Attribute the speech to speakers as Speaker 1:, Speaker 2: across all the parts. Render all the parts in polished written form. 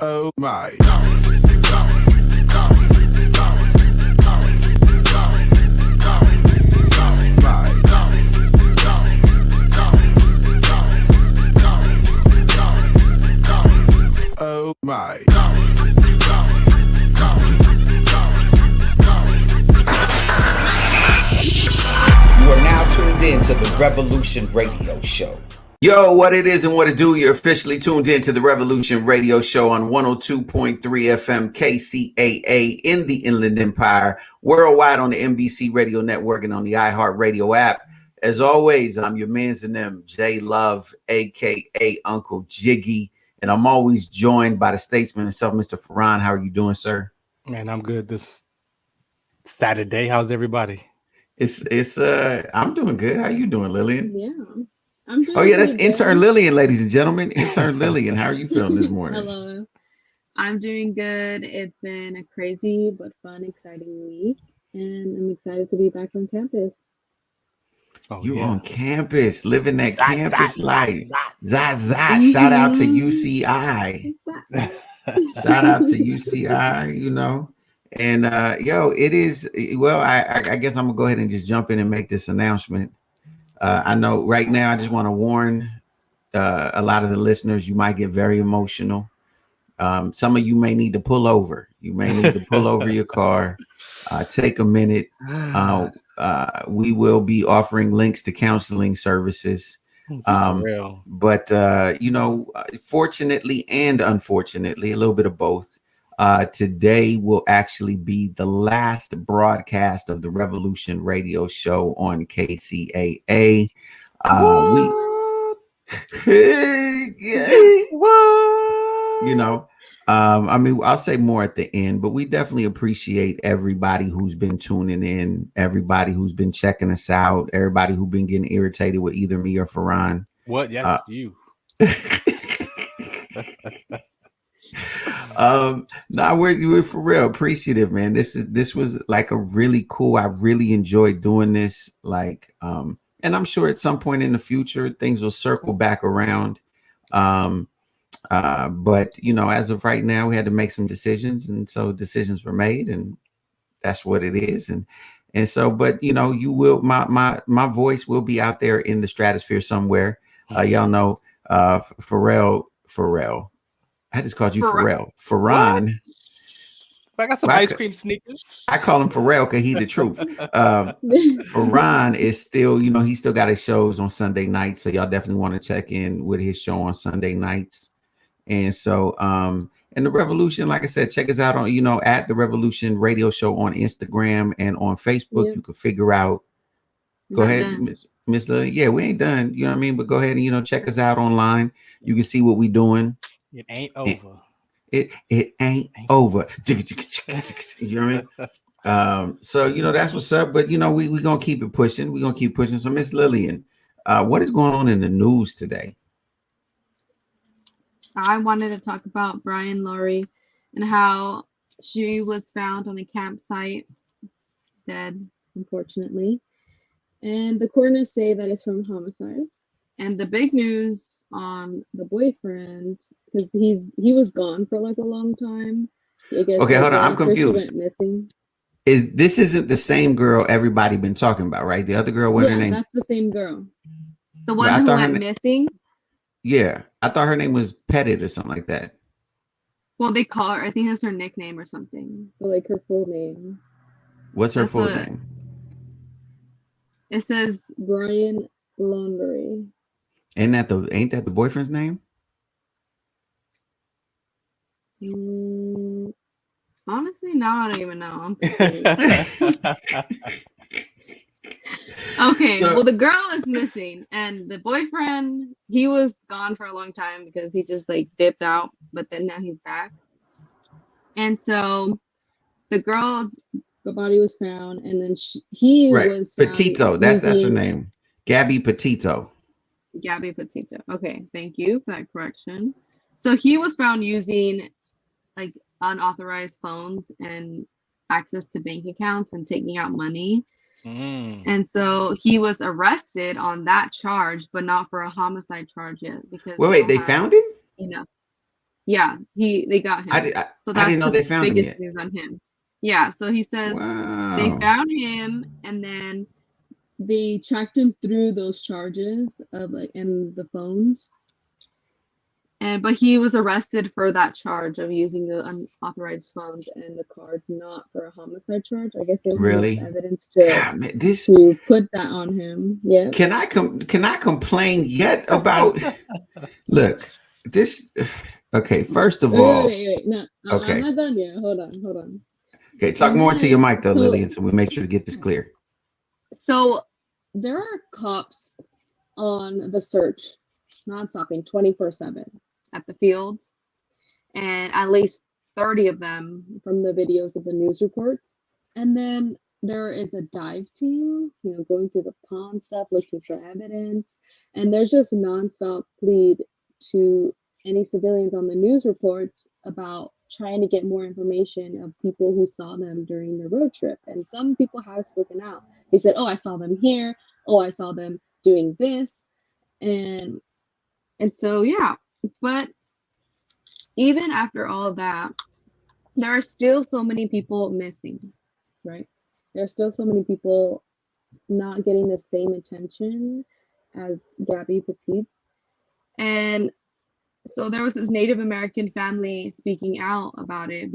Speaker 1: Oh my. Oh my.
Speaker 2: You are now tuned in to the Revolution Radio Show.
Speaker 3: Yo, what it is and what it do, you're officially tuned in to the Revolution Radio Show on 102.3 FM KCAA in the Inland Empire, worldwide on the NBC Radio Network and on the iHeartRadio app. As always, I'm your man's and them, J Love, a.k.a. Uncle Jiggy, and I'm always joined by the statesman himself, Mr. Farron. How are you doing, sir?
Speaker 4: Man, I'm good this Saturday. How's everybody?
Speaker 3: I'm doing good. How you doing, Lillian?
Speaker 5: Yeah. I'm doing
Speaker 3: Oh yeah, that's
Speaker 5: good.
Speaker 3: intern Lillian, ladies and gentlemen. Intern Lillian, how are you feeling this morning?
Speaker 5: Hello. I'm doing good. It's been a crazy but fun, exciting week, and I'm excited to be back on campus.
Speaker 3: Oh, you on campus, living that campus life. Shout out to UCI. Shout out to UCI, you know. And it is, well, I guess I'm gonna go ahead and just jump in and make this announcement. I know right now I just want to warn a lot of the listeners, you might get very emotional. Some of you may need to pull over. You may need to pull over your car. Take a minute. We will be offering links to counseling services. But fortunately and unfortunately, a little bit of both. Today will actually be the last broadcast of the Revolution Radio Show on KCAA. I'll say more at the end, but we definitely appreciate everybody who's been tuning in, everybody who's been checking us out, everybody who's been getting irritated with either me or Farron.
Speaker 4: What? Yes, you.
Speaker 3: We're for real appreciative, man. This was like a really cool. I really enjoyed doing this. And I'm sure at some point in the future things will circle back around. But as of right now, we had to make some decisions, and so decisions were made, and that's what it is. And so, but you will my voice will be out there in the stratosphere somewhere. Y'all know, Pharrell. I just called you Pharrell. Farron.
Speaker 4: I got some ice cream sneakers.
Speaker 3: I call him Pharrell because he's the truth. Farron is still, he still got his shows on Sunday nights. So y'all definitely want to check in with his show on Sunday nights. And so, and the Revolution, like I said, check us out on, at the Revolution Radio Show on Instagram and on Facebook. Yep. You can figure out. Go ahead, Miss Lily. Yeah, we ain't done. You know what I mean? But go ahead and, check us out online. You can see what we doing.
Speaker 4: It ain't over.
Speaker 3: It ain't over. You know what I mean? So that's what's up. But we gonna keep it pushing. We're gonna keep pushing. So Miss Lillian, what is going on in the news today?
Speaker 5: I wanted to talk about Brian Laurie and how she was found on a campsite dead, unfortunately. And the coroners say that it's from homicide. And the big news on the boyfriend, because he was gone for like a long time.
Speaker 3: Okay, hold on. I'm confused.
Speaker 5: Went missing.
Speaker 3: This isn't the same girl everybody been talking about, right? The other girl, what's her name?
Speaker 5: That's the same girl. The one who went missing.
Speaker 3: Yeah, I thought her name was Pettit or something like that.
Speaker 5: Well, they call her. I think that's her nickname or something. But like her full name.
Speaker 3: What's her full name?
Speaker 5: It says Brian Laurie.
Speaker 3: Ain't that the boyfriend's name?
Speaker 5: Honestly, now I don't even know. Okay, well, the girl is missing, and the boyfriend, he was gone for a long time because he just like dipped out, but then now he's back. And so the girl's body was found, and then he was found
Speaker 3: Petito. That's her name, Gabby Petito.
Speaker 5: Gabby Petito. Okay, thank you for that correction. So he was found using like unauthorized phones and access to bank accounts and taking out money. And so he was arrested on that charge, but not for a homicide charge yet. Because
Speaker 3: wait, they found him?
Speaker 5: Yeah, they got him. So
Speaker 3: I
Speaker 5: that's
Speaker 3: didn't know
Speaker 5: the
Speaker 3: they found him
Speaker 5: biggest
Speaker 3: yet.
Speaker 5: news on him. Yeah, so he says they
Speaker 3: Wow.
Speaker 5: found him, and then they tracked him through those charges of like and the phones. But he was arrested for that charge of using the unauthorized phones and the cards, not for a homicide charge. I guess they don't have enough
Speaker 3: Really?
Speaker 5: evidence
Speaker 3: God, man,
Speaker 5: to put that on him. Yeah.
Speaker 3: Can I complain yet about? Look, this. Okay, first of all,
Speaker 5: Wait. No, I'm
Speaker 3: okay,
Speaker 5: not done yet. Hold on.
Speaker 3: okay. Talk
Speaker 5: And
Speaker 3: more into
Speaker 5: then,
Speaker 3: your mic, though, Lillian, so we make sure to get this clear.
Speaker 5: So there are cops on the search, non-stopping, 24/7 at the fields, and at least 30 of them from the videos of the news reports. And then there is a dive team, going through the pond stuff, looking for evidence. And there's just nonstop plead to any civilians on the news reports about trying to get more information of people who saw them during the road trip. And some people have spoken out. They said, "Oh, I saw them here. Oh, I saw them doing this." And so yeah, but even after all of that, there are still so many people missing, right? There are still so many people not getting the same attention as Gabby Petito. And so there was this Native American family speaking out about it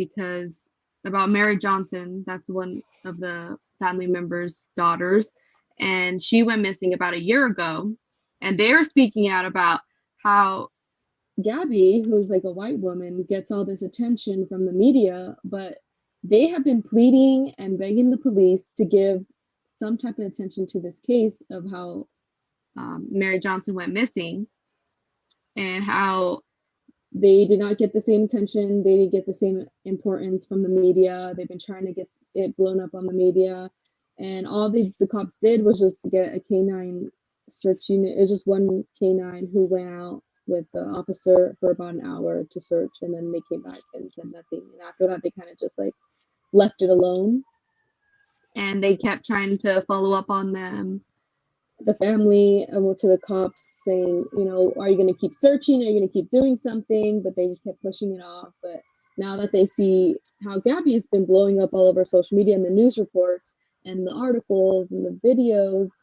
Speaker 5: about Mary Johnson, that's one of the family members' daughters, and she went missing about a year ago. And they were speaking out about how Gabby, who's like a white woman, gets all this attention from the media, but they have been pleading and begging the police to give some type of attention to this case of how Mary Johnson went missing, and how they did not get the same attention. They didn't get the same importance from the media. They've been trying to get it blown up on the media. And all the cops did was just get a canine search unit. It was just one canine who went out with the officer for about an hour to search, and then they came back and said nothing. And after that, they kind of just like left it alone. And they kept trying to follow up on them, the family, to the cops, saying, are you going to keep searching? Are you going to keep doing something? But they just kept pushing it off. But now that they see how Gabby has been blowing up all over social media and the news reports and the articles and the videos,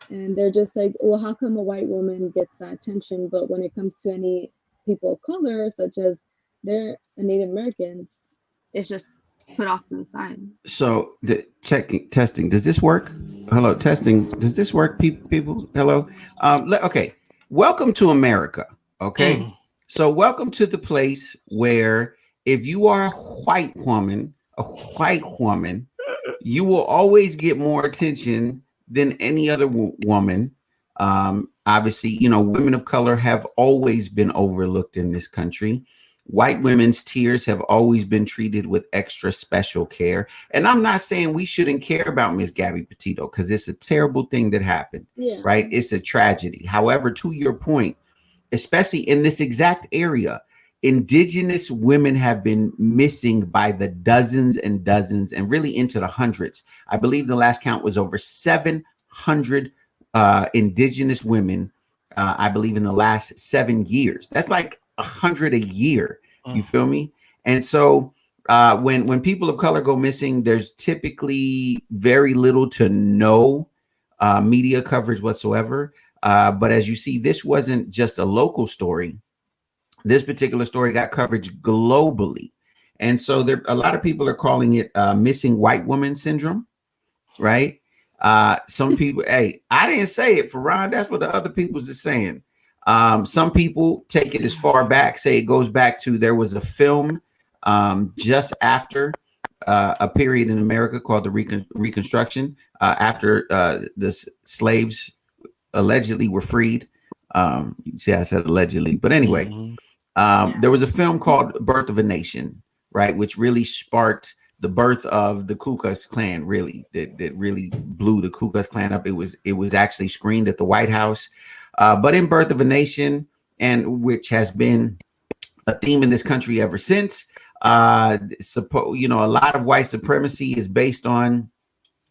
Speaker 5: and they're just like, well, how come a white woman gets that attention? But when it comes to any people of color, such as they're Native Americans, it's just put off to the side.
Speaker 3: So the testing, does this work? Hello, testing. Does this work, people? Hello. Okay. Welcome to America. Okay. So welcome to the place where if you are a white woman, you will always get more attention than any other woman. Obviously, women of color have always been overlooked in this country. White women's tears have always been treated with extra special care. And I'm not saying we shouldn't care about Miss Gabby Petito, because it's a terrible thing that happened, right? It's a tragedy. However, to your point, especially in this exact area, Indigenous women have been missing by the dozens and dozens and really into the hundreds. I believe the last count was over 700 Indigenous women, I believe in the last 7 years. That's like 100 a year. You feel me? And so when people of color go missing, there's typically very little to no media coverage whatsoever. But as you see, this wasn't just a local story. This particular story got coverage globally. And so a lot of people are calling it missing white woman syndrome, right? Some people, hey, I didn't say it, Farron. That's what the other people's is saying. Some people take it as far back, say it goes back to there was a film just after a period in America called the Reconstruction, after the slaves allegedly were freed. You see, I said allegedly, but anyway, there was a film called Birth of a Nation, right, which really sparked the birth of the Ku Klux Klan. Really, that really blew the Ku Klux Klan up. It was actually screened at the White House. But in Birth of a Nation, and which has been a theme in this country ever since, a lot of white supremacy is based on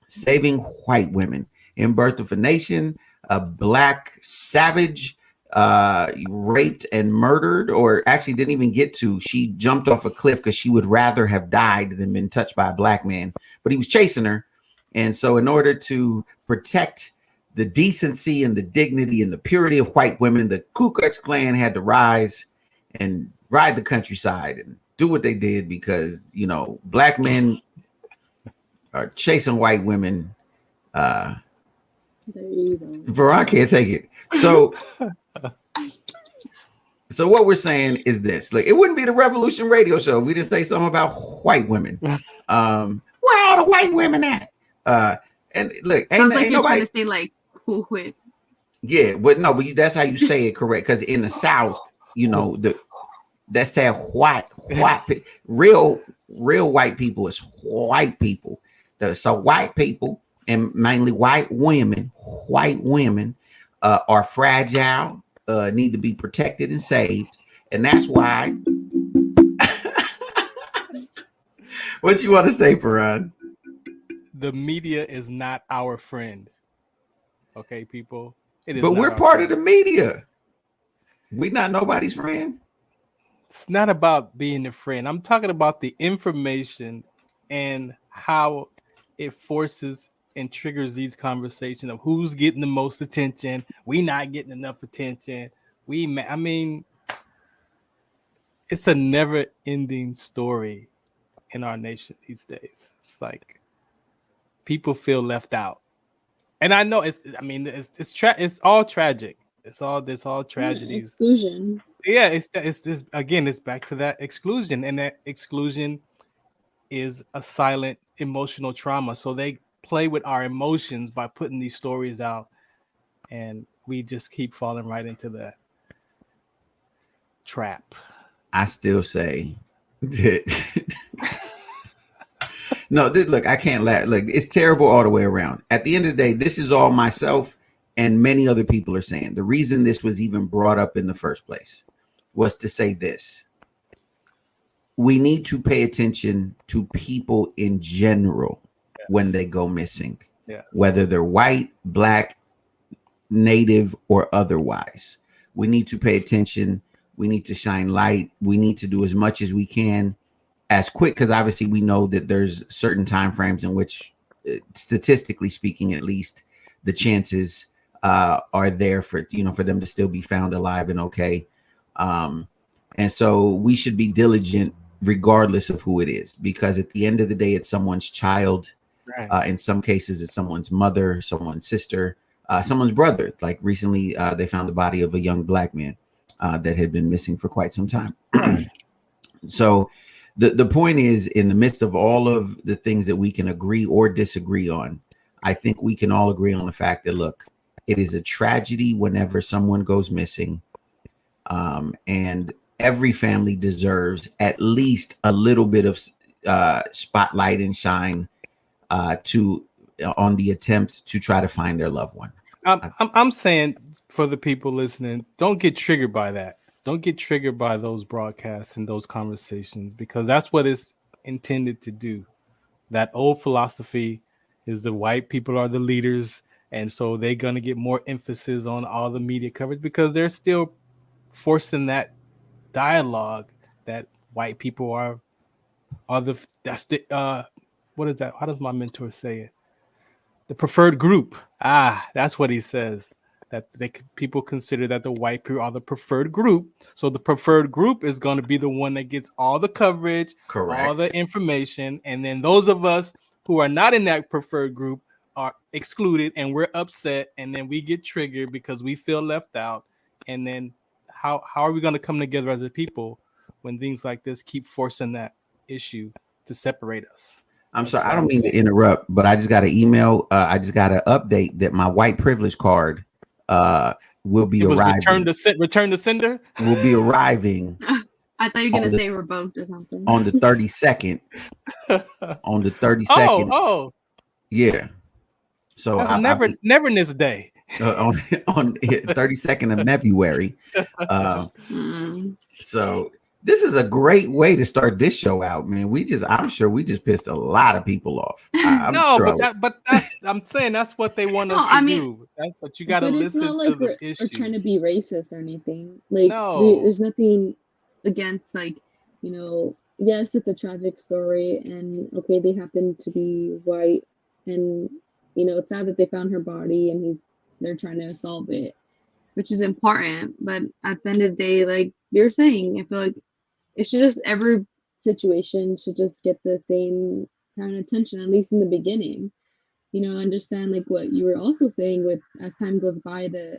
Speaker 3: saving white women. In Birth of a Nation, a black savage raped and murdered, or actually didn't even get to. She jumped off a cliff because she would rather have died than been touched by a black man. But he was chasing her. And so in order to protect the decency and the dignity and the purity of white women, the Ku Klux Klan had to rise and ride the countryside and do what they did because, you know, black men are chasing white women.
Speaker 5: There you go.
Speaker 3: Veron can't take it. So what we're saying is this: like, it wouldn't be the Revolution Radio Show if we didn't say something about white women. Where all the white women at? And look,
Speaker 5: Sounds like
Speaker 3: ain't
Speaker 5: you're
Speaker 3: nobody.
Speaker 5: trying to say like Cool Whip.
Speaker 3: Yeah, but no, but that's how you say it correct. Because in the South, you know, that's that white real white people is white people. So white people and mainly white women are fragile, need to be protected and saved, and that's why. What you want to say, Farad?
Speaker 4: The media is not our friend. Okay, people. It is.
Speaker 3: But we're part of the media. We're not nobody's friend.
Speaker 4: It's not about being a friend. I'm talking about the information and how it forces and triggers these conversations of who's getting the most attention. We not getting enough attention. I mean, it's a never-ending story in our nation these days. It's like people feel left out, and I know it's all tragic. There's all tragedies.
Speaker 5: Exclusion.
Speaker 4: Yeah, it's back to that exclusion, and that exclusion is a silent emotional trauma. So they play with our emotions by putting these stories out, and we just keep falling right into that trap.
Speaker 3: I still say that. No, look, I can't laugh. Look, it's terrible all the way around. At the end of the day, this is all myself and many other people are saying. The reason this was even brought up in the first place was to say this: we need to pay attention to people in general when they go missing, whether they're white, black, native, or otherwise. We need to pay attention. We need to shine light. We need to do as much as we can as quick, because obviously we know that there's certain time frames in which, statistically speaking, at least, the chances are there for them to still be found alive and okay. And so we should be diligent regardless of who it is, because at the end of the day, it's someone's child. Right. In some cases, it's someone's mother, someone's sister, someone's brother. Like recently, they found the body of a young black man that had been missing for quite some time. So the point is, in the midst of all of the things that we can agree or disagree on, I think we can all agree on the fact that, look, it is a tragedy whenever someone goes missing. And every family deserves at least a little bit of spotlight and shine on the attempt to try to find their loved one.
Speaker 4: I'm saying, for the people listening, don't get triggered by that. Don't get triggered by those broadcasts and those conversations, because that's what it's intended to do. That old philosophy is the white people are the leaders, and so they're going to get more emphasis on all the media coverage because they're still forcing that dialogue that white people are what is that? How does my mentor say it? The preferred group. That's what he says. That people consider that the white people are the preferred group. So the preferred group is going to be the one that gets all the coverage, correct, all the information. And then those of us who are not in that preferred group are excluded, and we're upset. And then we get triggered because we feel left out. And then how are we going to come together as a people when things like this keep forcing that issue to separate us?
Speaker 3: I'm sorry, I don't mean to interrupt, but I just got an email. I just got an update that my white privilege card will be arriving.
Speaker 4: Return to sender
Speaker 3: will be arriving.
Speaker 5: I thought you were gonna say revoked or something.
Speaker 3: On the 32nd. On the 32nd.
Speaker 4: Oh.
Speaker 3: Yeah. So
Speaker 4: that's neverness day.
Speaker 3: On 32nd of February. So This is a great way to start this show out, man. I'm sure we just pissed a lot of people off.
Speaker 4: I'm saying that's what they want us to do. That's what you got to listen to. But it's not like
Speaker 5: we're trying to be racist or anything. Like, there's nothing against, like, you know, yes, it's a tragic story, and okay, they happen to be white, and you know, it's sad that they found her body, and they're trying to solve it, which is important. But at the end of the day, like you're saying, I feel like it should just, every situation should just get the same kind of attention, at least in the beginning. You know, understand like what you were also saying, with as time goes by, the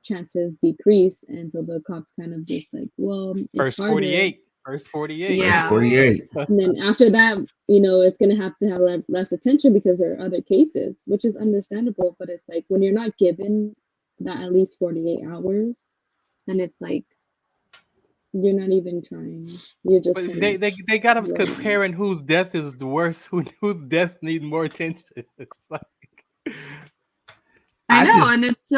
Speaker 5: chances decrease, and so the cops kind of just like, well, it's
Speaker 4: first
Speaker 5: harder.
Speaker 4: 48.
Speaker 5: Yeah.
Speaker 3: First 48.
Speaker 5: And then after that, you know, it's going to have less attention because there are other cases, which is understandable. But it's like, when you're not given that at least 48 hours, then it's like, you're not even trying. You're just.
Speaker 4: But they got us comparing whose death is the worst, whose death needs more attention. It's like,
Speaker 5: I know, and it's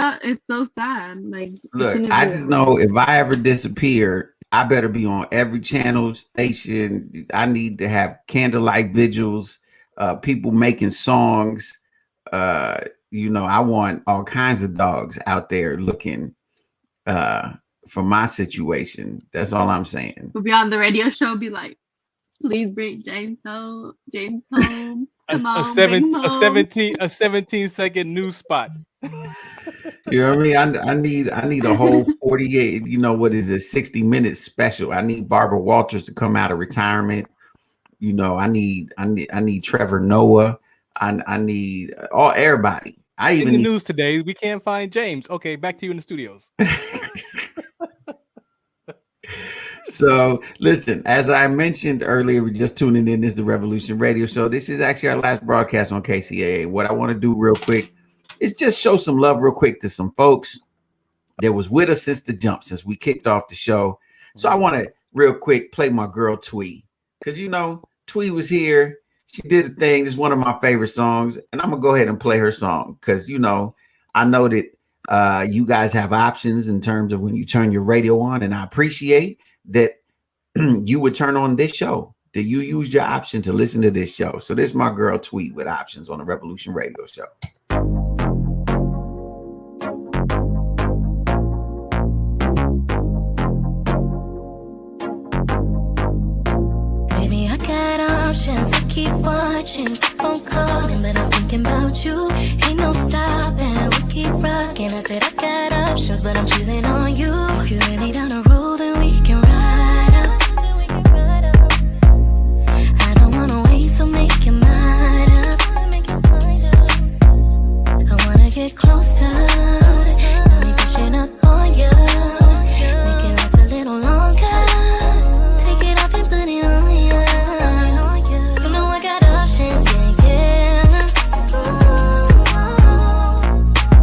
Speaker 5: so sad. Like,
Speaker 3: look, I just know if I ever disappear, I better be on every channel station. I need to have candlelight vigils, people making songs. You know, I want all kinds of dogs out there looking for my situation. That's all I'm saying.
Speaker 5: We'll be on the radio show, be like, please bring James home. A
Speaker 4: 17-second news spot.
Speaker 3: You know what I mean? I need a whole 48, you know, what is it, 60-minute special. I need Barbara Walters to come out of retirement. You know, I need Trevor Noah. I need everybody.
Speaker 4: In the news today, we can't find James. Okay, back to you in the studios.
Speaker 3: So listen, as I mentioned earlier, we're just tuning in. This is the Revolution Radio Show. This is actually our last broadcast on KCAA. What I want to do real quick is just show some love real quick to some folks that was with us since the jump, since we kicked off the show. So I want to real quick play my girl Twee, because you know Twee was here. She did a thing. This is one of my favorite songs, and I'm gonna go ahead and play her song because you know I know that you guys have options in terms of when you turn your radio on, and I appreciate that you would turn on this show, that you use your option to listen to this show. So this is my girl Twee with options on the Revolution Radio Show.
Speaker 6: Baby, I got options. I keep watching, phone calling, but I'm thinking about you. Ain't no stopping. We keep rocking. I said I got options, but I'm choosing on you. If you really down the road, then we can ride up. I don't wanna wait, so make your mind up. I wanna get closer. Now we pushing up on you. Make it last a little longer. Take it off and put it on you. You know I got options, yeah.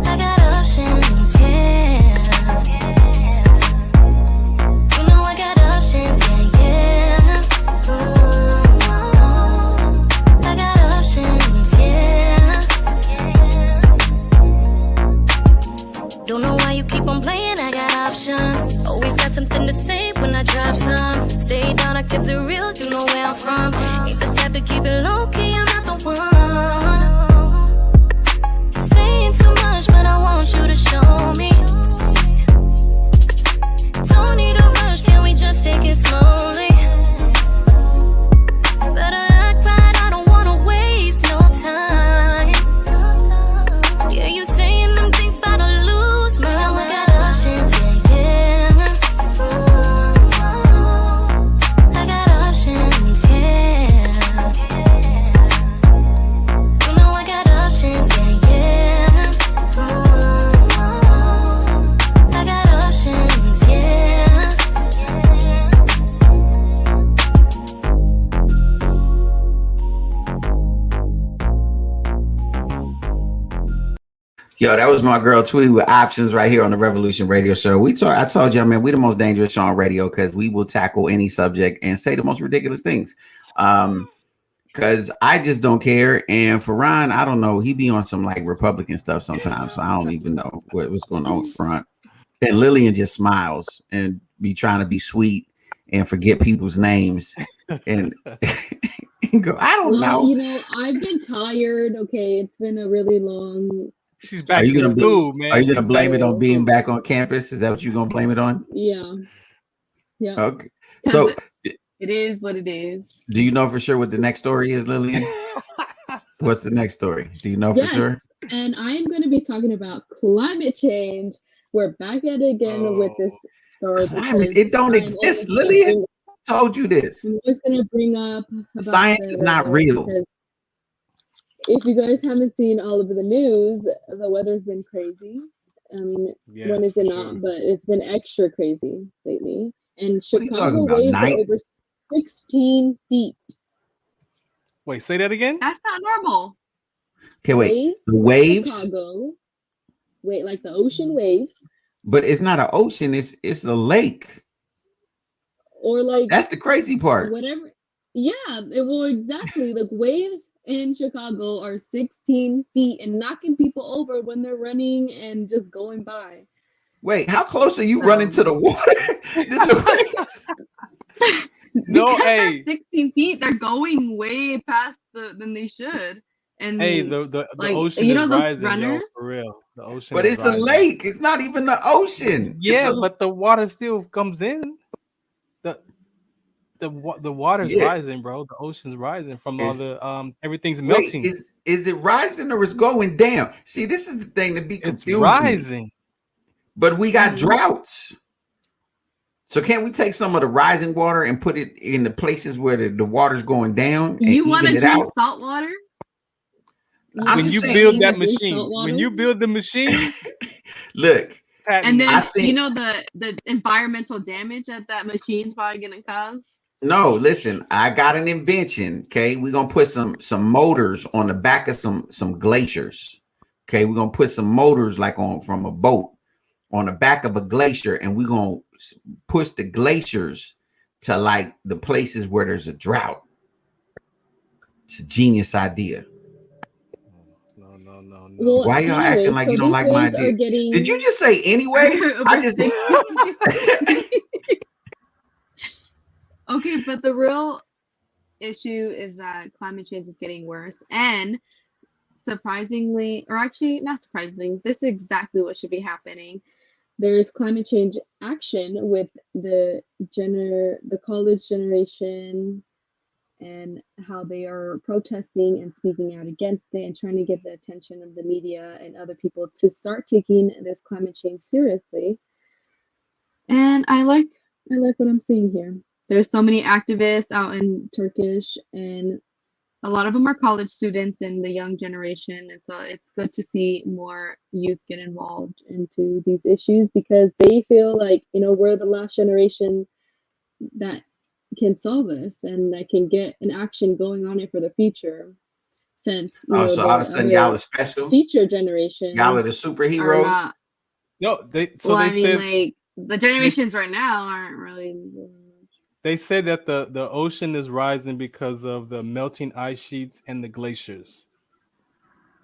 Speaker 6: I got options, yeah. You know I got options, yeah. I got options, yeah. Don't know why you keep on playing, I got options. Always got something to say when I drop some. Stay down, I kept it real, you know where I'm from. Ain't the type to keep it low key, I'm not the one. You're saying too much, but I want you to show me. Don't need a rush, can we just take it slowly? Better act right, I don't wanna waste no time. Yeah, you saying them things about to lose my mind. I got options, yeah. I got options, yeah. You know I got options, yeah. I got options, yeah.
Speaker 3: Yo, that was my girl Twee with options right here on the Revolution Radio Show. I told y'all, man, we the most dangerous show on radio because we will tackle any subject and say the most ridiculous things. Because I just don't care. And for Ron, I don't know. He be on some like Republican stuff sometimes. So I don't even know what's going on front. And Lillian just smiles and be trying to be sweet and forget people's names and, and go, I don't know.
Speaker 5: You know, I've been tired. Okay, it's been a really long.
Speaker 4: She's back to school, man.
Speaker 3: Are you gonna blame it on being back on campus? Is that what you're gonna blame it on?
Speaker 5: Yeah. Yeah.
Speaker 3: Okay. So
Speaker 5: it is what it is.
Speaker 3: Do you know for sure what the next story is, Lillian? What's the next story? Do you know for sure?
Speaker 5: And I am going to be talking about climate change. We're back at it again with this story.
Speaker 3: It don't exist, Lillian. Told you this.
Speaker 5: I'm always going to bring up about
Speaker 3: science is not real.
Speaker 5: If you guys haven't seen all over the news, the weather's been crazy. I mean, when is it not? But it's been extra crazy lately. And Chicago waves are over 16 feet.
Speaker 4: Wait, say that again?
Speaker 5: That's not normal.
Speaker 3: Okay, wait. The waves?
Speaker 5: Chicago. Wait, like the ocean waves.
Speaker 3: But it's not an ocean, it's a lake.
Speaker 5: Or like
Speaker 3: that's the crazy part.
Speaker 5: Whatever. Yeah, well, exactly. The waves in Chicago are 16 feet and knocking people over when they're running and just going by.
Speaker 3: Wait, how close are you running to the water?
Speaker 5: No, they're 16 feet. They're going way past than they should. And
Speaker 4: the ocean is rising, runners? For real. The ocean,
Speaker 3: but it's rising. A lake. It's not even the ocean.
Speaker 4: Yeah, but the water still comes in. The water's rising, bro. The ocean's rising from all the everything's melting.
Speaker 3: Wait, is it rising or is going down? See, this is the thing that be confusing.
Speaker 4: It's rising.
Speaker 3: But we got droughts. So can't we take some of the rising water and put it in the places where the water's going down?
Speaker 5: You want to drink salt water?
Speaker 4: When you build that machine, when you build the machine,
Speaker 3: look.
Speaker 5: And then you know the environmental damage that machine's probably gonna cause.
Speaker 3: No, listen, I got an invention. Okay, we're gonna put some motors on the back of some glaciers. Okay, we're gonna put some motors like from a boat on the back of a glacier, and we're gonna push the glaciers to like the places where there's a drought. It's a genius idea. No. Well, why y'all acting like you don't like my idea? Did you just say anyway? I just
Speaker 5: okay, but the real issue is that climate change is getting worse, and surprisingly, or actually not surprisingly, this is exactly what should be happening. There's climate change action with the college generation and how they are protesting and speaking out against it and trying to get the attention of the media and other people to start taking this climate change seriously. And I like what I'm seeing here. There's so many activists out in Turkish, and a lot of them are college students and the young generation. And so it's good to see more youth get involved into these issues because they feel like, we're the last generation that can solve this and that can get an action going on it for the future. Since
Speaker 3: so all of a sudden y'all are special.
Speaker 5: Future generations.
Speaker 3: Y'all are the superheroes.
Speaker 4: No, they said
Speaker 5: like the generations right now aren't really.
Speaker 4: They said that the ocean is rising because of the melting ice sheets and the glaciers.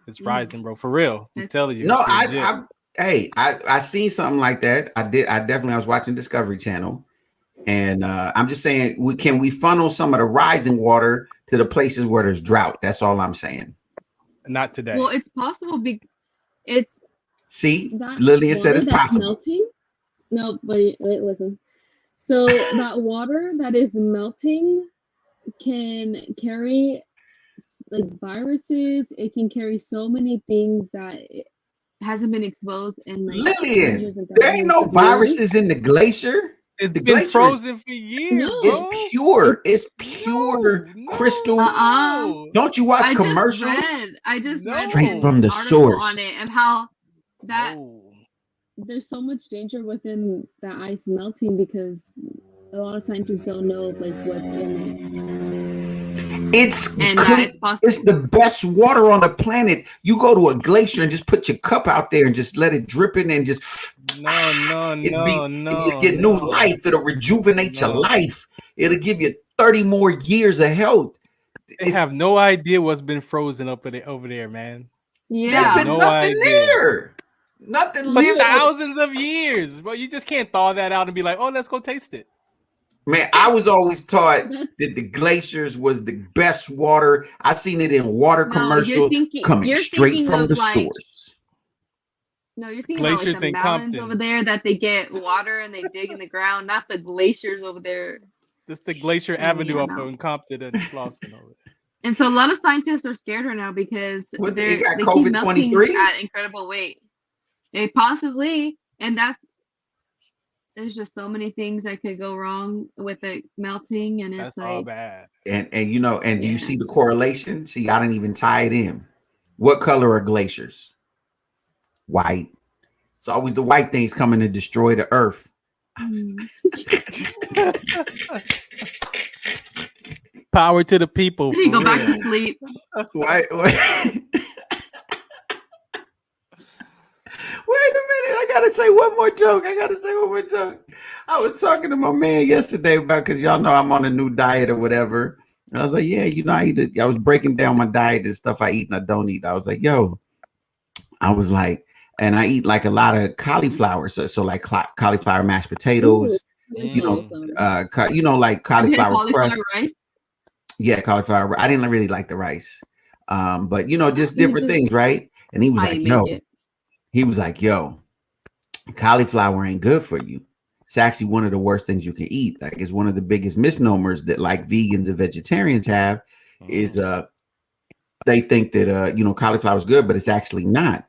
Speaker 4: It's rising, bro. For real. I'm telling you.
Speaker 3: No, I seen something like that. I was watching Discovery Channel. And I'm just saying, can we funnel some of the rising water to the places where there's drought? That's all I'm saying.
Speaker 4: Not today.
Speaker 5: Well, it's possible.
Speaker 3: Lillian said it's possible.
Speaker 5: Melting? No, wait, listen. So that water that is melting can carry like viruses. It can carry so many things that hasn't been exposed in like
Speaker 3: Lillian, there ain't no viruses in the glacier.
Speaker 4: It's been frozen for years.
Speaker 5: No.
Speaker 3: It's pure. It's pure crystal. Don't you watch commercials?
Speaker 5: I just read
Speaker 3: straight from the source
Speaker 5: on it and how that there's so much danger within the ice melting because a lot of scientists don't know like what's in it.
Speaker 3: It's the best water on the planet. You go to a glacier and just put your cup out there and just let it drip in and just it'll get new life. It'll rejuvenate your life. It'll give you 30 more years of health.
Speaker 4: They have no idea what's been frozen over there, man.
Speaker 5: Yeah,
Speaker 3: there's been nothing there. Nothing
Speaker 4: for thousands of years. Bro, you just can't thaw that out and be like, oh, let's go taste it.
Speaker 3: Man, I was always taught that the glaciers was the best water. I seen it in water commercials coming straight from the source.
Speaker 5: No, you're thinking about like the mountains over there that they get water and they dig in the ground, not the glaciers over there.
Speaker 4: This the Glacier Avenue up in Compton and Slauson over there.
Speaker 5: And so a lot of scientists are scared right now because they
Speaker 3: got
Speaker 5: keep
Speaker 3: COVID-23
Speaker 5: melting at incredible rate. They possibly, and there's just so many things that could go wrong with it melting, and it's
Speaker 4: that's
Speaker 5: like
Speaker 4: all bad.
Speaker 3: And do you see the correlation? See, I didn't even tie it in. What color are glaciers? White. It's always the white things coming to destroy the earth.
Speaker 4: Power to the people.
Speaker 5: You go back to sleep.
Speaker 3: Wait a minute. I gotta say one more joke. I was talking to my man yesterday about, because y'all know I'm on a new diet or whatever. And I was like, yeah, I was breaking down my diet and stuff I eat and I don't eat. I was like, and I eat like a lot of cauliflower. So like cauliflower mashed potatoes, like cauliflower crust.
Speaker 5: Rice?
Speaker 3: Yeah, cauliflower. I didn't really like the rice. But just different things, right? And he was like, yo, cauliflower ain't good for you. It's actually one of the worst things you can eat. Like, it's one of the biggest misnomers that like vegans and vegetarians have is they think that cauliflower is good, but it's actually not.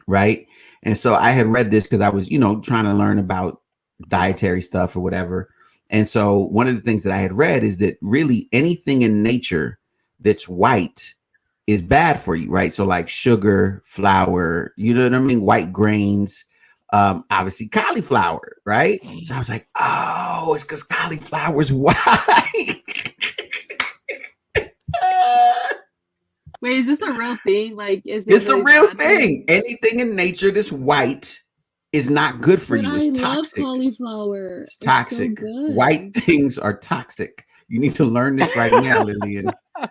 Speaker 3: Right. And so I had read this because I was, trying to learn about dietary stuff or whatever. And so one of the things that I had read is that really anything in nature that's white is bad for you, right? So like sugar, flour, you know what I mean? White grains, obviously cauliflower, right? So I was like, oh, it's because cauliflower is white.
Speaker 5: Wait, is this a real thing? Like,
Speaker 3: it's a real thing. Anything in nature that's white is not good for you. It's toxic.
Speaker 5: I love cauliflower.
Speaker 3: It's toxic. So white things are toxic. You need to learn this right now, Lillian.
Speaker 4: I'm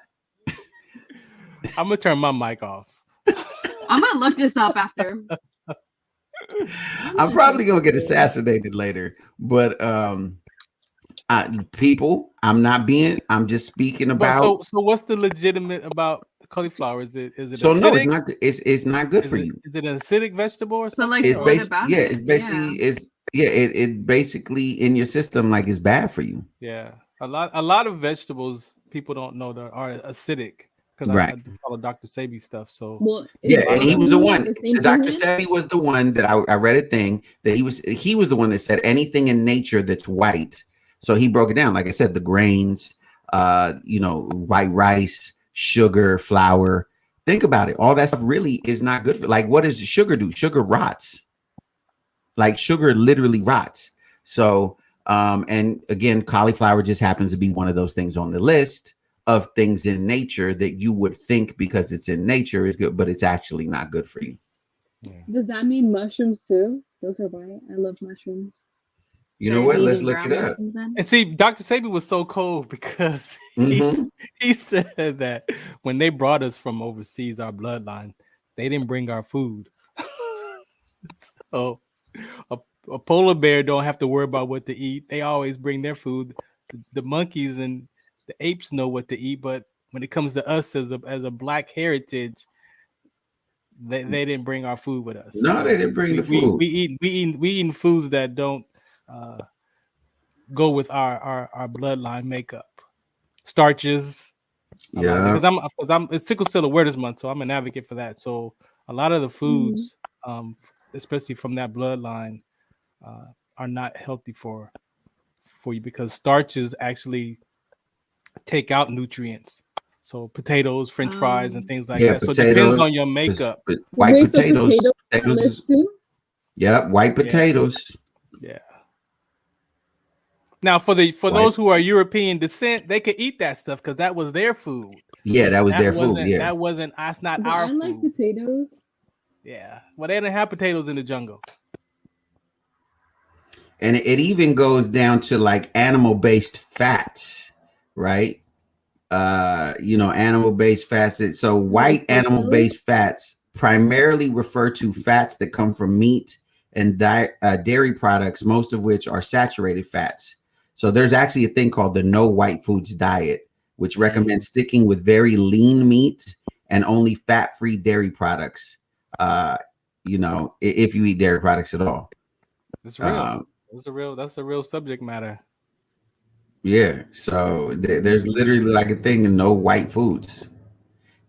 Speaker 4: gonna turn my mic off.
Speaker 5: I'm gonna look this up after.
Speaker 3: I'm probably gonna get assassinated later, but people, I'm just speaking about.
Speaker 4: So what's the legitimate about cauliflower? Is it
Speaker 3: so
Speaker 4: acidic?
Speaker 3: No, it's not. It's not good for you.
Speaker 4: Is it an acidic vegetable or something?
Speaker 5: So like,
Speaker 3: it basically in your system, like, it's bad for you.
Speaker 4: Yeah, a lot of vegetables people don't know that are acidic. Because I follow Dr. Sebi stuff. So
Speaker 3: and he was the one. Dr. Sebi was the one that I read a thing that he was the one that said anything in nature that's white. So he broke it down. Like I said, the grains, white rice, sugar, flour. Think about it. All that stuff really is not good for. Like, what does sugar do? Sugar rots. Like, sugar literally rots. So, and again, cauliflower just happens to be one of those things on the list of things in nature that you would think because it's in nature is good, but it's actually not good for you.
Speaker 5: Yeah. Does that mean mushrooms too? Those are white. I love mushrooms.
Speaker 3: You know what? Let's look it up.
Speaker 4: And see, Dr. Sebi was so cold because he said that when they brought us from overseas, our bloodline, they didn't bring our food. So a polar bear don't have to worry about what to eat. They always bring their food. The monkeys and the apes know what to eat, but when it comes to us as a black heritage, they didn't bring our food with us.
Speaker 3: No, so they didn't bring the food.
Speaker 4: We eating foods that don't go with our bloodline makeup. Starches.
Speaker 3: Yeah.
Speaker 4: Because it's Sickle Cell Awareness Month, so I'm an advocate for that. So a lot of the foods, especially from that bloodline, are not healthy for you because starches actually take out nutrients. So potatoes, French fries, and things like that. So it depends on your makeup.
Speaker 3: White potatoes.
Speaker 5: Too?
Speaker 3: Yeah, white potatoes.
Speaker 4: Yeah. Now, for those who are European descent, they could eat that stuff because that was their food.
Speaker 3: Yeah, that was their food. Yeah,
Speaker 5: But
Speaker 4: that's not our food. I
Speaker 5: like potatoes.
Speaker 4: Yeah, well, they didn't have potatoes in the jungle.
Speaker 3: And it even goes down to like animal-based fats, right? Animal-based fats. So white animal-based fats primarily refer to fats that come from meat and dairy products, most of which are saturated fats. So there's actually a thing called the No White Foods Diet, which recommends sticking with very lean meats and only fat-free dairy products. If you eat dairy products at all.
Speaker 4: It's real. That's a real subject matter.
Speaker 3: Yeah. So there's literally like a thing in no white foods.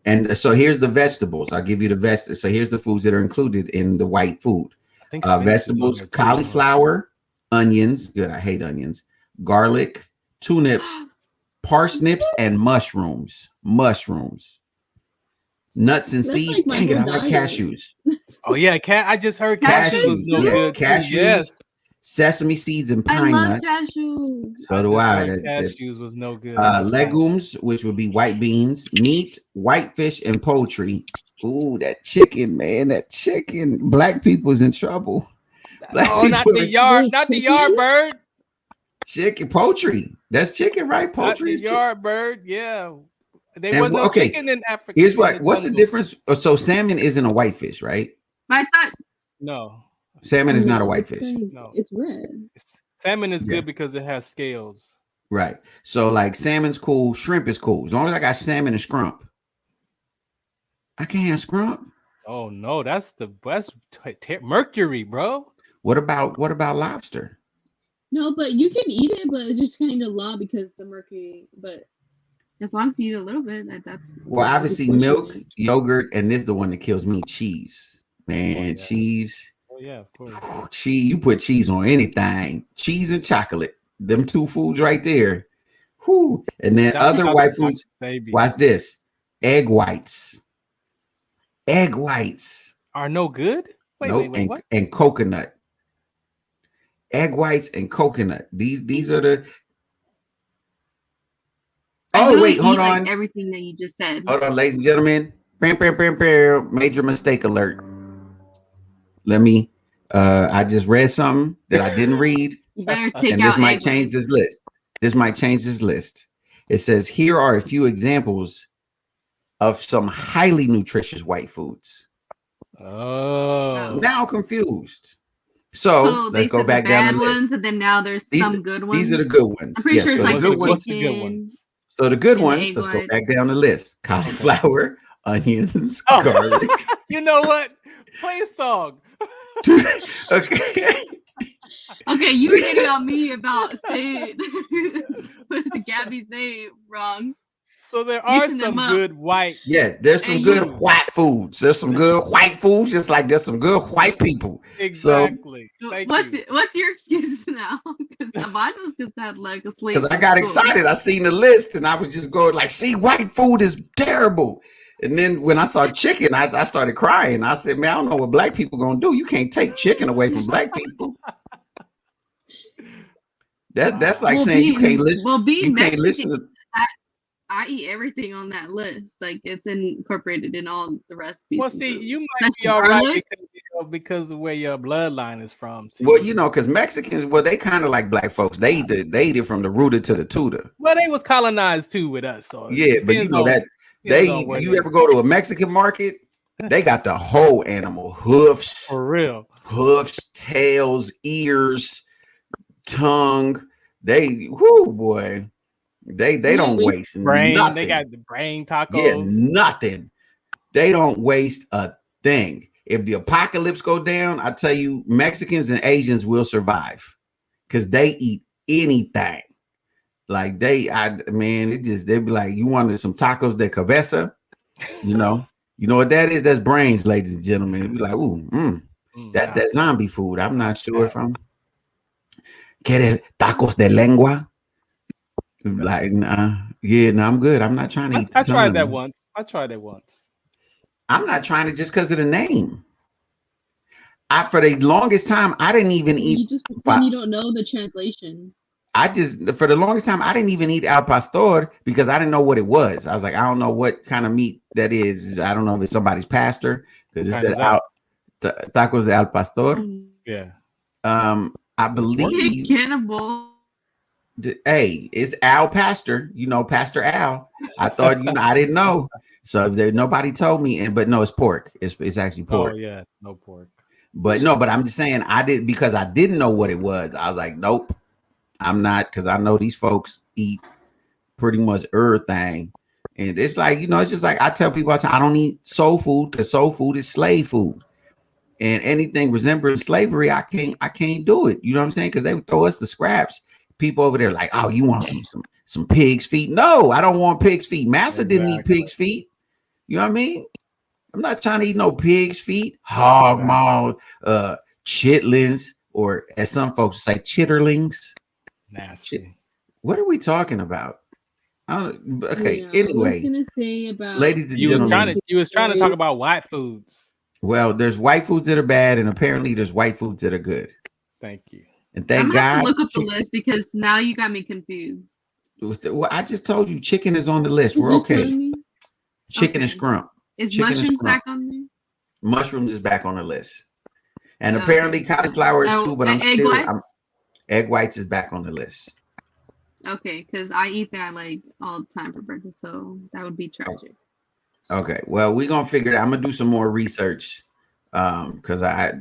Speaker 3: And so here's the vegetables. I'll give you the vegetables. So here's the foods that are included in the white food.
Speaker 4: I think
Speaker 3: Vegetables, cauliflower, onions. Good. I hate onions. Garlic, turnips, parsnips, and mushrooms. Nuts and seeds.
Speaker 5: like
Speaker 3: Dang it, I like
Speaker 5: diet.
Speaker 3: cashews.
Speaker 4: Oh yeah, I just heard cashews was no good.
Speaker 3: Cashews,
Speaker 4: Yes.
Speaker 3: sesame seeds, and
Speaker 5: I
Speaker 3: pine
Speaker 5: love
Speaker 3: nuts.
Speaker 5: cashews.
Speaker 3: So do I.
Speaker 4: Cashews was no good.
Speaker 3: Legumes, which would be white beans, meat, white fish, and poultry. Ooh, that chicken, man, that chicken. Black people's in trouble.
Speaker 4: Not the yard bird.
Speaker 3: Chicken, poultry. That's chicken, right? Poultry is
Speaker 4: yard bird. Yeah. There
Speaker 3: and,
Speaker 4: was no chicken in Africa.
Speaker 3: Here's what's the difference? So salmon isn't a white fish, right?
Speaker 5: I thought
Speaker 4: no.
Speaker 3: Salmon is not a white fish.
Speaker 5: No, it's red.
Speaker 4: Salmon is good because it has scales.
Speaker 3: Right. So like salmon's cool, shrimp is cool. As long as I got salmon and scrump. I can't have scrump.
Speaker 4: Oh no, that's the best mercury, bro.
Speaker 3: What about lobster?
Speaker 5: No, but you can eat it, but it's just kind of low because the mercury. But as long as you eat a little bit, that's
Speaker 3: well, obviously milk, yogurt, and this is the one that kills me: cheese. Man, cheese.
Speaker 4: Oh yeah, of course.
Speaker 3: Cheese. You put cheese on anything. Cheese and chocolate. Them two foods right there. Whew. And then other white foods. Watch this. Egg whites. Egg whites
Speaker 4: are no good.
Speaker 3: Wait, what? And coconut. Egg whites and coconut. These are the. Oh wait, hold on.
Speaker 5: Like everything that you just said.
Speaker 3: Hold on, ladies and gentlemen. Major mistake alert. Let me. I just read something that I didn't read.
Speaker 5: You better take
Speaker 3: and
Speaker 5: out.
Speaker 3: This might change this list. This might change this list. It says here are a few examples of some highly nutritious white foods.
Speaker 4: Oh,
Speaker 3: now I'm confused. So let's go back down the list.
Speaker 5: Ones, and then now there's some good ones.
Speaker 3: These are the good ones.
Speaker 5: I'm pretty sure it's like
Speaker 3: the
Speaker 5: good ones.
Speaker 3: So the good ones. Let's go back down the list: cauliflower, onions, garlic.
Speaker 4: You know what? Play a song.
Speaker 3: Okay.
Speaker 5: Okay, you were getting on me about saying what is Gabby's name wrong.
Speaker 4: So there are some good white.
Speaker 3: Yeah, there's some good white foods. There's some good white foods, just like there's some good white people.
Speaker 4: Exactly.
Speaker 5: So, what's your excuse now? Because mine was just had like a sleep.
Speaker 3: Because I got excited. I seen the list and I was just going like, see, white food is terrible. And then when I saw chicken, I started crying. I said, man, I don't know what black people gonna do. You can't take chicken away from black people. That's like saying you can't listen.
Speaker 5: Well, being
Speaker 3: Mexican,
Speaker 5: can't listen to I eat everything on that list. Like it's incorporated in all the recipes.
Speaker 4: Well, see, you might be all right because of where your bloodline is from. See?
Speaker 3: Well, because Mexicans, they kind of like black folks. They eat it from the rooter to the tutor.
Speaker 4: Well, they was colonized too with us. So
Speaker 3: yeah, but you know that you ever go to a Mexican market, they got the whole animal, hoofs,
Speaker 4: for real,
Speaker 3: hoofs, tails, ears, tongue. They don't waste
Speaker 4: brain.
Speaker 3: Nothing.
Speaker 4: They got the brain tacos.
Speaker 3: Yeah, nothing. They don't waste a thing. If the apocalypse go down, I tell you, Mexicans and Asians will survive because they eat anything. Like they be like, you wanted some tacos de cabeza, you know what that is? That's brains, ladies and gentlemen. It'd be like, that's that zombie food. I'm not sure if I'm. ¿Quieres tacos de lengua? Like, I'm good. I'm not trying to eat.
Speaker 4: I tried that once.
Speaker 3: I'm not trying to just because of the name. For the longest time, I didn't even eat.
Speaker 5: You just pretend you don't know the translation.
Speaker 3: For the longest time, I didn't even eat al pastor because I didn't know what it was. I was like, I don't know what kind of meat that is. I don't know if it's somebody's pastor because it said tacos de al pastor.
Speaker 4: Yeah.
Speaker 3: I believe.
Speaker 5: Cannibal.
Speaker 3: Hey, it's Al Pastor, Pastor Al. I thought, I didn't know. So nobody told me, but no, it's pork. It's actually pork.
Speaker 4: Oh yeah, no pork.
Speaker 3: But I'm just saying because I didn't know what it was. I was like, nope, I'm not, because I know these folks eat pretty much everything. And it's like, it's just like I tell people all the time, I don't eat soul food because soul food is slave food. And anything resembling slavery, I can't do it. You know what I'm saying? Because they would throw us the scraps. People over there like, oh, you want some pig's feet? No, I don't want pig's feet. Massa didn't eat pig's feet. You know what I mean? I'm not trying to eat no pig's feet, hog maw, chitlins, or as some folks say, chitterlings.
Speaker 4: Nasty.
Speaker 3: What are we talking about? Okay.
Speaker 5: Yeah,
Speaker 3: anyway,
Speaker 5: I was gonna say about
Speaker 3: ladies and gentlemen,
Speaker 4: you was trying to talk about white foods.
Speaker 3: Well, there's white foods that are bad, and apparently there's white foods that are good.
Speaker 4: Thank you.
Speaker 3: And thank
Speaker 5: I'm gonna have
Speaker 3: God.
Speaker 5: to look up the list because now you got me confused.
Speaker 3: Well, I just told you, chicken is on the list.
Speaker 5: Is
Speaker 3: We're
Speaker 5: you
Speaker 3: okay.
Speaker 5: telling me?
Speaker 3: Chicken
Speaker 5: Okay.
Speaker 3: and scrump.
Speaker 5: Is
Speaker 3: Chicken and
Speaker 5: mushrooms
Speaker 3: scrump.
Speaker 5: back on there?
Speaker 3: Mushrooms is back on the list, and
Speaker 5: Okay.
Speaker 3: apparently cauliflower is
Speaker 5: Oh,
Speaker 3: too. But egg whites is back on the list.
Speaker 5: Okay, because I eat that like all the time for breakfast, so that would be tragic.
Speaker 3: Okay, well, we're gonna figure it out. I'm gonna do some more research because I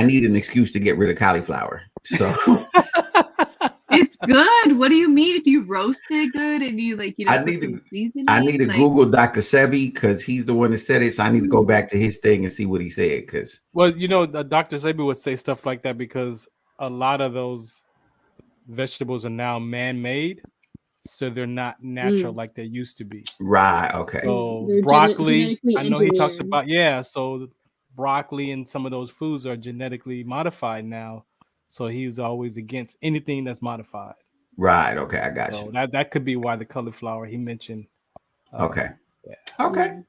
Speaker 3: need an excuse to get rid of cauliflower. So
Speaker 5: It's good. What do you mean? If you roast it good and you
Speaker 3: I
Speaker 5: put some seasoning?
Speaker 3: I need to Google Dr. Sebi because he's the one that said it. So I need to go back to his thing and see what he said. Because
Speaker 4: Dr. Sebi would say stuff like that because a lot of those vegetables are now man-made, so they're not natural like they used to be.
Speaker 3: Right. Okay.
Speaker 4: So
Speaker 5: They're
Speaker 4: broccoli, I know he talked
Speaker 5: engineered.
Speaker 4: about so broccoli and some of those foods are genetically modified now. So he was always against anything that's modified.
Speaker 3: Right. Okay. I got you.
Speaker 4: That could be why the cauliflower he mentioned.
Speaker 3: Okay.
Speaker 4: Yeah.
Speaker 3: Okay.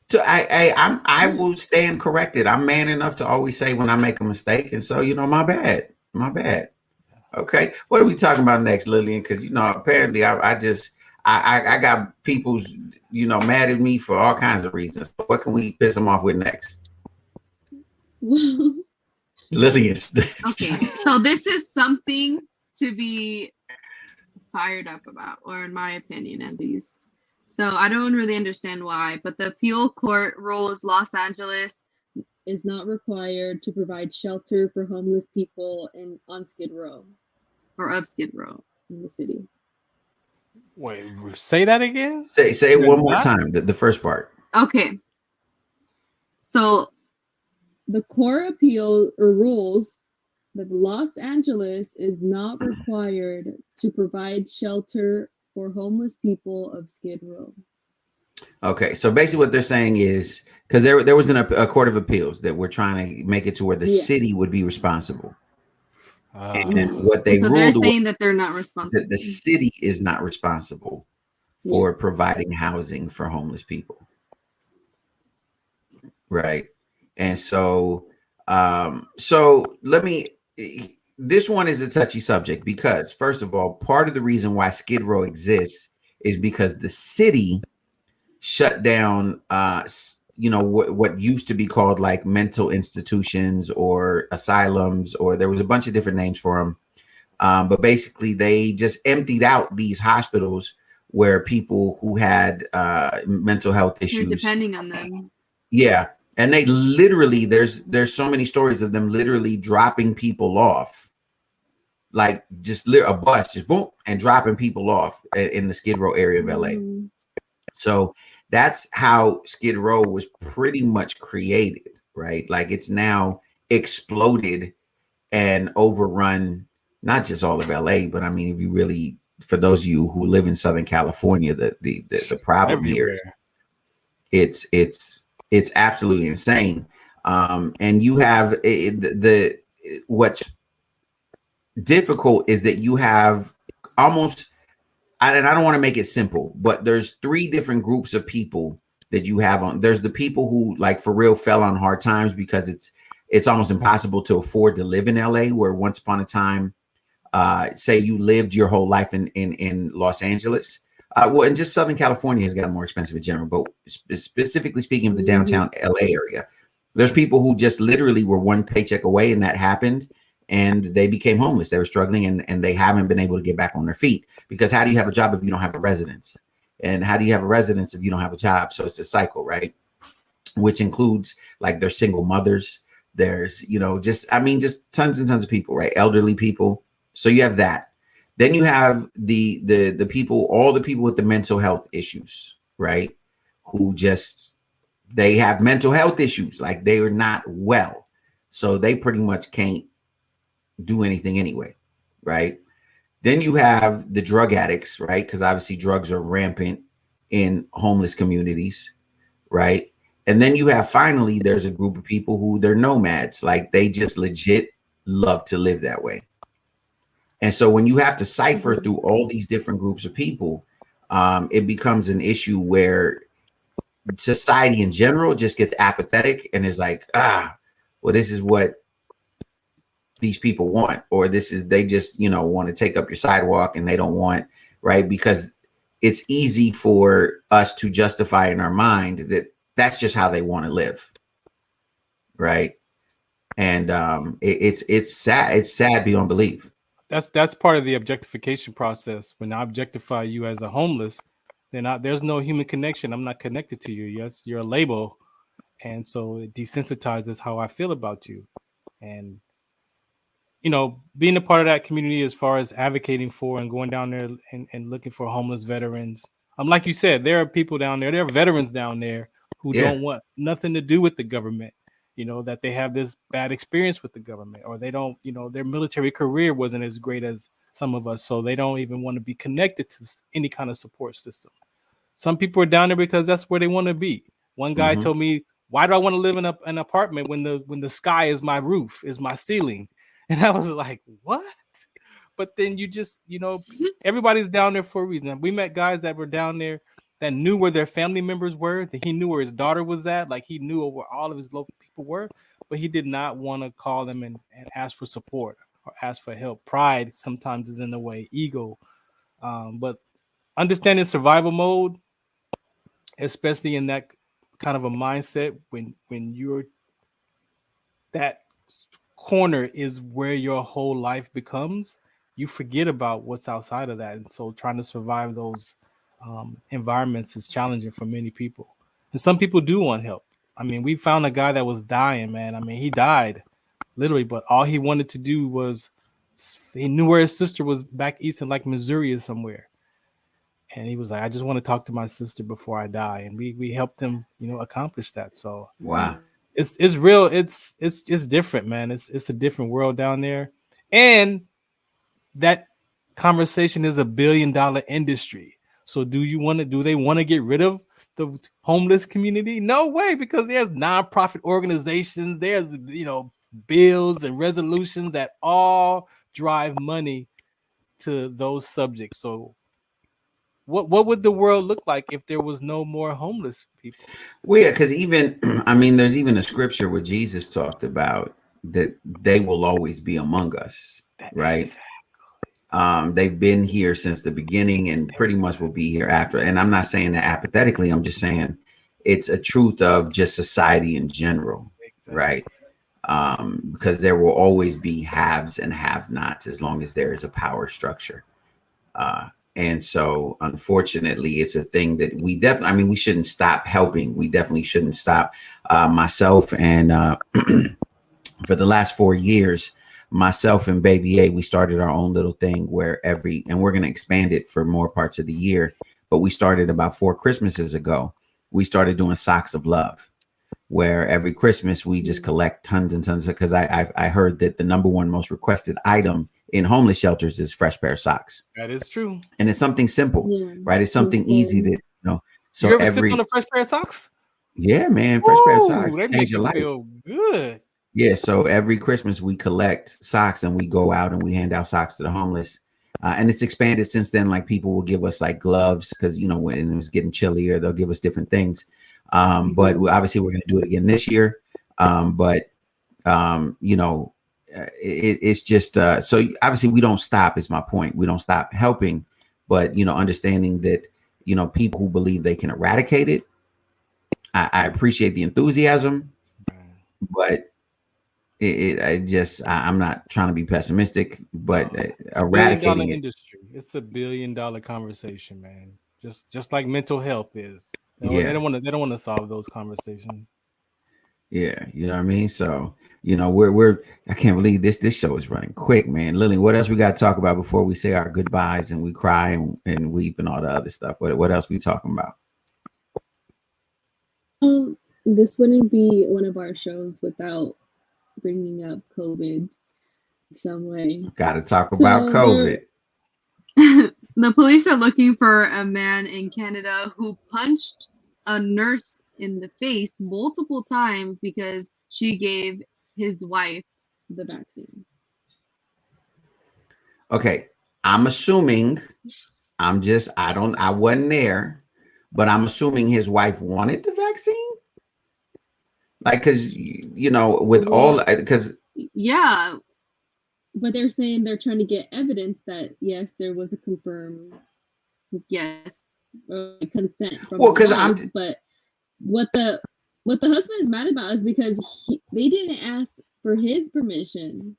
Speaker 3: So I will stand corrected. I'm man enough to always say when I make a mistake, and so my bad. Okay. What are we talking about next, Lillian? Because apparently I got people's mad at me for all kinds of reasons. What can we piss them off with next? Lillian.
Speaker 5: Okay, so this is something to be fired up about, or in my opinion, at least. So I don't really understand why, but the appeal court rules Los Angeles is not required to provide shelter for homeless people on Skid Row, or up Skid Row in the city.
Speaker 4: Wait, say that again?
Speaker 3: Say it one more time, the first part.
Speaker 5: Okay. So the court appeal or rules that Los Angeles is not required to provide shelter for homeless people of Skid Row. Okay,
Speaker 3: so basically what they're saying is because there was a court of appeals that we're trying to make it to where the city would be responsible. And what they ruled,
Speaker 5: they're saying that they're not responsible.
Speaker 3: That the city is not responsible for providing housing for homeless people. Right. And so this one is a touchy subject because, first of all, part of the reason why Skid Row exists is because the city shut down, what used to be called like mental institutions or asylums, or there was a bunch of different names for them. But basically, they just emptied out these hospitals where people who had mental health issues,
Speaker 5: depending on them.
Speaker 3: Yeah. And they literally, there's so many stories of them literally dropping people off, like just a bus, just boom, and dropping people off in the Skid Row area of LA. So that's how Skid Row was pretty much created, right? Like it's now exploded and overrun, not just all of LA, but I mean, if you really, for those of you who live in Southern California, the problem here is it's absolutely insane. And you have what's difficult is that you have almost, and I don't want to make it simple, but there's three different groups of people that you have on. There's the people who like for real fell on hard times because it's almost impossible to afford to live in LA, where once upon a time, say you lived your whole life in Los Angeles. And just Southern California has gotten more expensive in general, but specifically speaking of the downtown LA area, there's people who just literally were one paycheck away and that happened and they became homeless. They were struggling and they haven't been able to get back on their feet because how do you have a job if you don't have a residence? And how do you have a residence if you don't have a job? So it's a cycle, right? Which includes like there's single mothers. There's, just tons and tons of people, right? Elderly people. So you have that. Then you have the people, all the people with the mental health issues, right? Who just, they have mental health issues, like they are not well, so they pretty much can't do anything anyway, right? Then you have the drug addicts, right? Because obviously drugs are rampant in homeless communities, right? And then you have, finally, there's a group of people who, they're nomads, like they just legit love to live that way. And so when you have to cipher through all these different groups of people, it becomes an issue where society in general just gets apathetic and is like, well, this is what these people want, or this is, they just, want to take up your sidewalk, and they don't want, right? Because it's easy for us to justify in our mind that that's just how they want to live, right? And it's sad. It's sad beyond belief.
Speaker 4: That's part of the objectification process. When I objectify you as a homeless, then there's no human connection. I'm not connected to you. Yes, you're a label, and so it desensitizes how I feel about you. And being a part of that community, as far as advocating for and going down there and looking for homeless veterans. Like you said, there are people down there. There are veterans down there who don't want nothing to do with the government. That they have this bad experience with the government, or they don't, their military career wasn't as great as some of us, so they don't even want to be connected to any kind of support system. Some people are down there because that's where they want to be. One guy told me, "Why do I want to live in an apartment when the sky is my roof, is my ceiling?" And I was like, "What?" But then you just, everybody's down there for a reason. We met guys that were down there that knew where their family members were, that he knew where his daughter was at, like he knew where all of his local people were, but he did not want to call them and ask for support or ask for help. Pride sometimes is in the way, ego. But understanding survival mode, especially in that kind of a mindset, when you're, that corner is where your whole life becomes, you forget about what's outside of that. And so trying to survive those environments is challenging for many people. And some people do want help. We found a guy that was dying, man. He died literally, but all he wanted to do was, he knew where his sister was back east in like Missouri or somewhere. And he was like, I just want to talk to my sister before I die. And we helped him, accomplish that. So
Speaker 3: wow.
Speaker 4: It's real. It's different, man. It's a different world down there. And that conversation is $1 billion industry. So do they want to get rid of the homeless community? No way, because there's nonprofit organizations, there's bills and resolutions that all drive money to those subjects. So what would the world look like if there was no more homeless people?
Speaker 3: Well, yeah, because even there's even a scripture where Jesus talked about that they will always be among us, right? They've been here since the beginning and pretty much will be here after. And I'm not saying that apathetically. I'm just saying it's a truth of just society in general, right? Because there will always be haves and have-nots as long as there is a power structure. And so, unfortunately, it's a thing that we definitely, we shouldn't stop helping. We definitely shouldn't stop. Myself and for the last 4 years, myself and Baby A, we started our own little thing where and we're going to expand it for more parts of the year. But we started about 4 Christmases ago. We started doing Socks of Love, where every Christmas we just collect tons and tons because I heard that the #1 most requested item in homeless shelters is fresh pair of socks.
Speaker 4: That is true.
Speaker 3: And it's something simple, right? It's something easy that, so
Speaker 4: you ever stepped on a fresh pair of socks?
Speaker 3: Yeah, man. Fresh pair of socks.
Speaker 4: They make you feel good.
Speaker 3: Yeah. So every Christmas we collect socks and we go out and we hand out socks to the homeless. And it's expanded since then. Like people will give us like gloves because, when it was getting chillier, they'll give us different things. But obviously we're going to do it again this year. It's just so obviously we don't stop is my point. We don't stop helping, but understanding that people who believe they can eradicate it, I appreciate the enthusiasm, but I'm not trying to be pessimistic, but eradicating it.
Speaker 4: Industry. It's $1 billion conversation, man. Just like mental health is. They don't want to solve those conversations.
Speaker 3: Yeah, you know what I mean? So, we're I can't believe this show is running quick, man. Lily, what else we got to talk about before we say our goodbyes and we cry and weep and all the other stuff? What else we talking about?
Speaker 5: This wouldn't be one of our shows without bringing up COVID some way.
Speaker 3: Got to talk about COVID.
Speaker 5: The police are looking for a man in Canada who punched a nurse in the face multiple times because she gave his wife the vaccine.
Speaker 3: Okay, I'm assuming, I wasn't there, but I'm assuming his wife wanted the vaccine. Like, because,
Speaker 5: yeah, but they're saying they're trying to get evidence that, yes, there was a confirmed, consent from the wife. But what the husband is mad about is because they didn't ask for his permission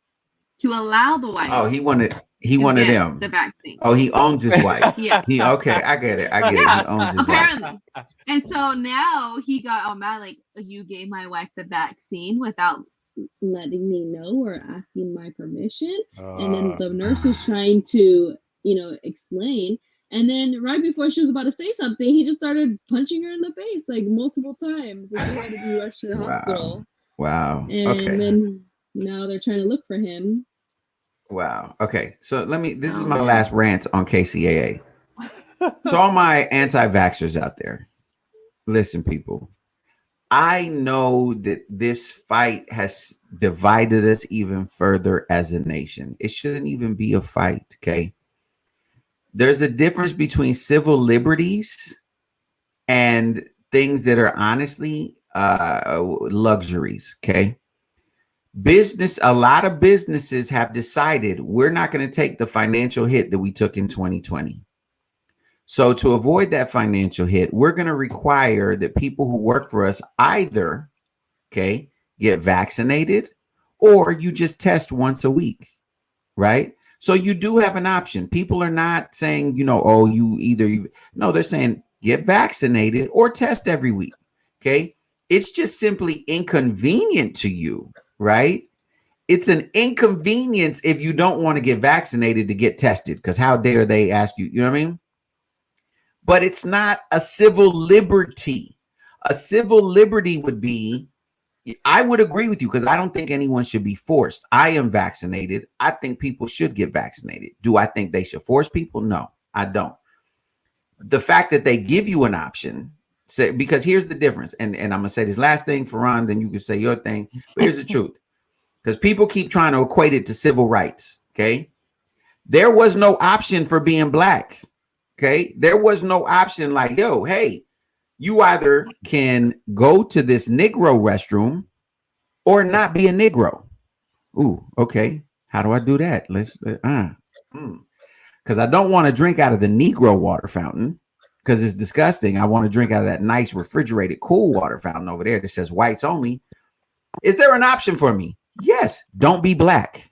Speaker 5: to allow the wife.
Speaker 3: Oh, he wanted him
Speaker 5: the vaccine.
Speaker 3: Oh, he owns his wife.
Speaker 5: Yeah.
Speaker 3: Okay, I get it. He owns his
Speaker 5: apparently.
Speaker 3: wife.
Speaker 5: And so now he got all mad, like, you gave my wife the vaccine without letting me know or asking my permission. And then the nurse is trying to, explain. And then right before she was about to say something, he just started punching her in the face like multiple times. And she had to be rushed to the hospital.
Speaker 3: Wow.
Speaker 5: And then now they're trying to look for him.
Speaker 3: Wow. Okay. So this is my last rant on KCAA. So all my anti-vaxxers out there, listen, people. I know that this fight has divided us even further as a nation. It shouldn't even be a fight, okay? There's a difference between civil liberties and things that are honestly luxuries, okay? A lot of businesses have decided we're not going to take the financial hit that we took in 2020. So to avoid that financial hit, we're going to require that people who work for us either, get vaccinated or you just test once a week, right? So you do have an option. People are not saying, they're saying get vaccinated or test every week, okay? It's just simply inconvenient to you, right? It's an inconvenience if you don't want to get vaccinated to get tested, because how dare they ask you, you know what I mean? But it's not a civil liberty. A civil liberty would be, I would agree with you, because I don't think anyone should be forced. I am vaccinated. I think people should get vaccinated. Do I think they should force people? No, I don't. The fact that they give you an option, because here's the difference. And I'm going to say this last thing, Farhan, then you can say your thing. But here's the truth. Because people keep trying to equate it to civil rights, okay? There was no option for being black, okay? There was no option like, yo, hey, you either can go to this Negro restroom or not be a Negro. Ooh, okay. How do I do that? Because I don't want to drink out of the Negro water fountain because it's disgusting. I want to drink out of that nice refrigerated cool water fountain over there that says whites only. Is there an option for me? Yes. Don't be black.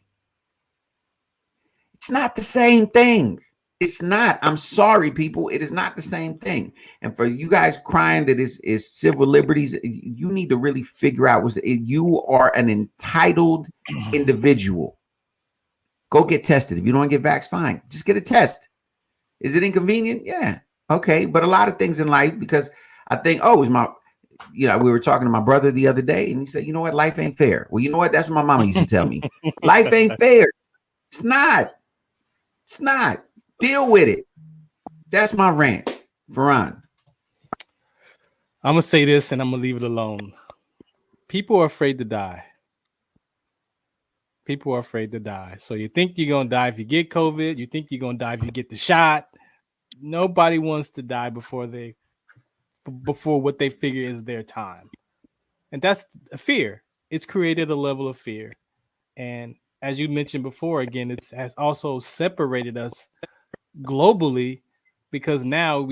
Speaker 3: It's not the same thing. It's not. I'm sorry, people. It is not the same thing. And for you guys crying that is civil liberties, you need to really figure out you are an entitled individual. Go get tested. If you don't want to get vaxxed, fine. Just get a test. Is it inconvenient? Yeah. Okay. But a lot of things in life, because I think, we were talking to my brother the other day and he said, you know what? Life ain't fair. Well, you know what? That's what my mama used to tell me. Life ain't fair. It's not. It's not. Deal with it. That's my rant. Farhan.
Speaker 4: I'm going to say this and I'm going to leave it alone. People are afraid to die. People are afraid to die. So you think you're going to die if you get COVID. You think you're going to die if you get the shot. Nobody wants to die before what they figure is their time. And that's a fear. It's created a level of fear. And as you mentioned before, again, it has also separated us globally, because now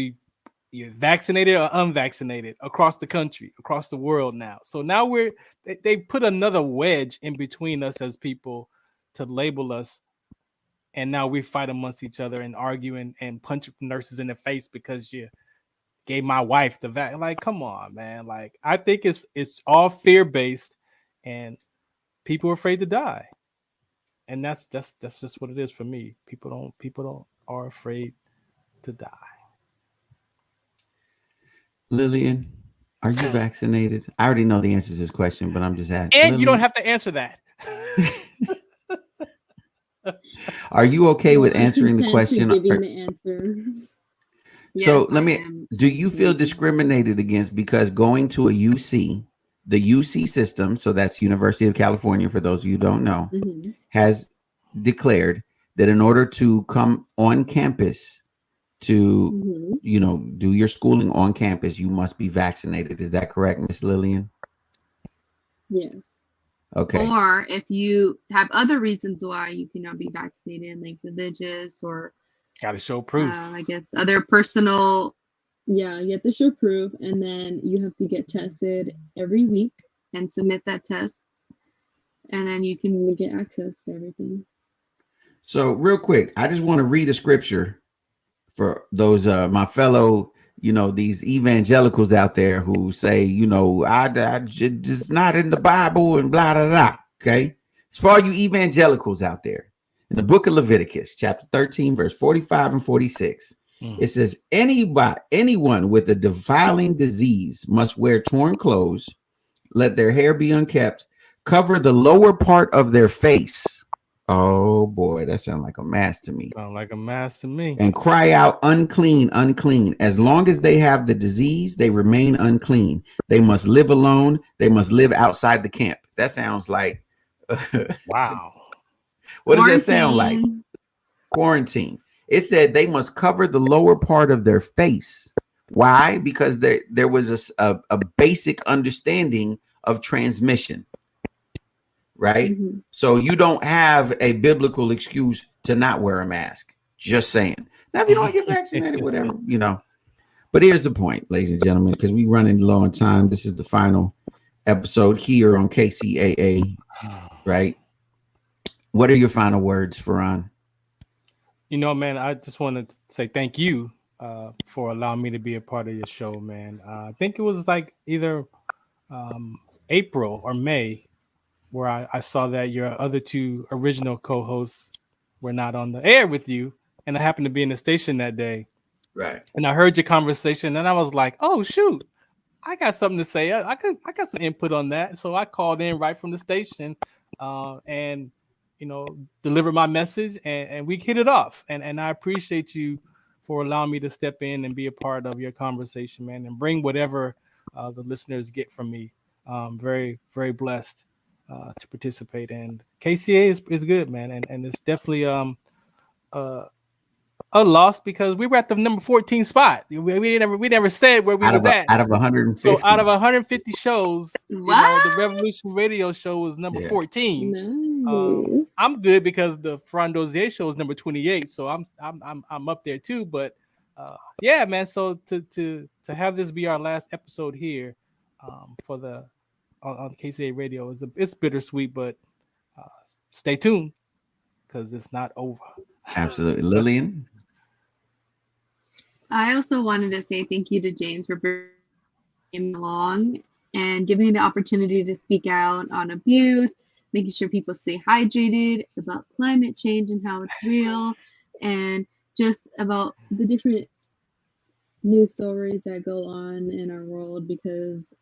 Speaker 4: you're vaccinated or unvaccinated across the country, across the world now. So now they put another wedge in between us as people to label us. And now we fight amongst each other and argue and punch nurses in the face because you gave my wife the vaccine. Like, come on, man. Like, I think it's all fear based, and people are afraid to die, and that's just what it is for me. People don't are afraid to die.
Speaker 3: Lillian, are you vaccinated? I already know the answer to this question, but I'm just asking.
Speaker 4: And you don't have to answer that.
Speaker 3: Are you okay with
Speaker 5: I
Speaker 3: answering the
Speaker 5: consent to
Speaker 3: question?
Speaker 5: giving the answer.
Speaker 3: So
Speaker 5: Yes,
Speaker 3: let
Speaker 5: I
Speaker 3: me.
Speaker 5: am.
Speaker 3: Do you feel discriminated against because going to a UC, the UC system, so that's University of California, for those of you who don't know,
Speaker 5: Mhm.
Speaker 3: has declared that in order to come on campus to,
Speaker 5: Mhm.
Speaker 3: do your schooling on campus, you must be vaccinated. Is that correct, Miss Lillian?
Speaker 5: Yes.
Speaker 3: Okay.
Speaker 5: Or if you have other reasons why you cannot be vaccinated, like religious or
Speaker 4: Got to show proof.
Speaker 5: I guess other personal, yeah, you have to show proof, and then you have to get tested every week and submit that test, and then you can get access to everything.
Speaker 3: So real quick, I just want to read a scripture for those my fellow, these evangelicals out there who say, it's not in the Bible and blah blah blah. Okay, it's for all you evangelicals out there. In the book of Leviticus, chapter 13, verse 45 and 46, it says, anyone with a defiling disease must wear torn clothes, let their hair be unkempt, cover the lower part of their face. Oh boy, that sounds like a mask to me.
Speaker 4: Sound like a mask to me.
Speaker 3: And cry out, unclean, unclean. As long as they have the disease, they remain unclean. They must live alone. They must live outside the camp. That sounds like
Speaker 4: wow.
Speaker 3: What does that sound like? Quarantine. It said they must cover the lower part of their face. Why? Because there was a basic understanding of transmission. Right?
Speaker 5: Mhm.
Speaker 3: So you don't have a biblical excuse to not wear a mask. Just saying. Now, if you don't get vaccinated, whatever, But here's the point, ladies and gentlemen, because we're running low on time. This is the final episode here on KCAA, right? What are your final words, Farhan?
Speaker 4: Man, I just want to say thank you for allowing me to be a part of your show, man. I think it was like either April or May where I saw that your other two original co-hosts were not on the air with you, and I happened to be in the station that day.
Speaker 3: Right.
Speaker 4: And I heard your conversation, and I was like, "Oh shoot, I got something to say. I got some input on that." So I called in right from the station, and delivered my message, and we hit it off. And I appreciate you for allowing me to step in and be a part of your conversation, man, and bring whatever the listeners get from me. Very, very blessed to participate. And KCA is good, man, and it's definitely a loss because we were at the number 14 spot. We never said where we was at.
Speaker 3: Out of 150.
Speaker 4: So out of 150 shows, the Revolution Radio show was number 14.
Speaker 5: Nice.
Speaker 4: I'm good because the Ferran Dozier show is number 28, so I'm up there too. But yeah, man. So to have this be our last episode here for the on KCA Radio it's bittersweet, but stay tuned because it's not over.
Speaker 3: Absolutely. Lillian?
Speaker 5: I also wanted to say thank you to James for bringing me along and giving me the opportunity to speak out on abuse, making sure people stay hydrated, about climate change and how it's real, and just about the different news stories that go on in our world, because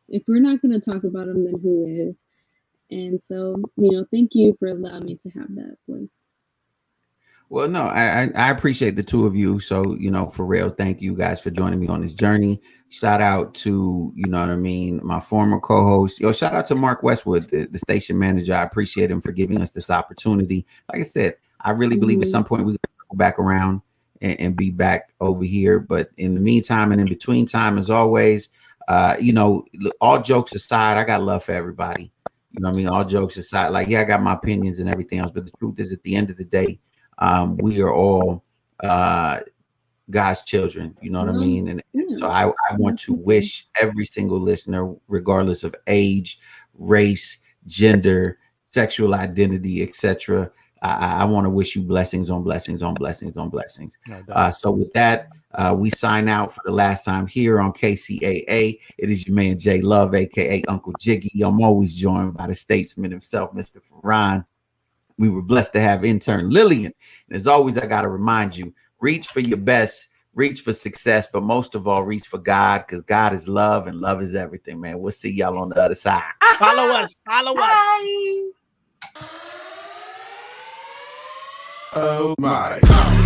Speaker 5: if we're not going to talk about them, then who is? And so, thank you for allowing me to have that voice.
Speaker 3: Well, no, I appreciate the two of you. So, for real, thank you guys for joining me on this journey. Shout out to, my former co-host. Shout out to Mark Westwood, the station manager. I appreciate him for giving us this opportunity. Like I said, I really believe at some point we go back around and be back over here. But in the meantime and in between time, as always, all jokes aside, I got love for everybody. All jokes aside, I got my opinions and everything else. But the truth is, at the end of the day, we are all God's children, you know what I mean? And so I want to wish every single listener, regardless of age, race, gender, sexual identity, etc. I want to wish you blessings on blessings on blessings on blessings. So with that, We sign out for the last time here on KCAA. It is your man Jay Love, aka Uncle Jiggy. I'm always joined by the statesman himself, Mr. Farron. We were blessed to have intern Lillian. And as always, I got to remind you, reach for your best, reach for success, but most of all, reach for God, because God is love and love is everything, man. We'll see y'all on the other side.
Speaker 4: Follow us. Follow us.
Speaker 1: Oh my.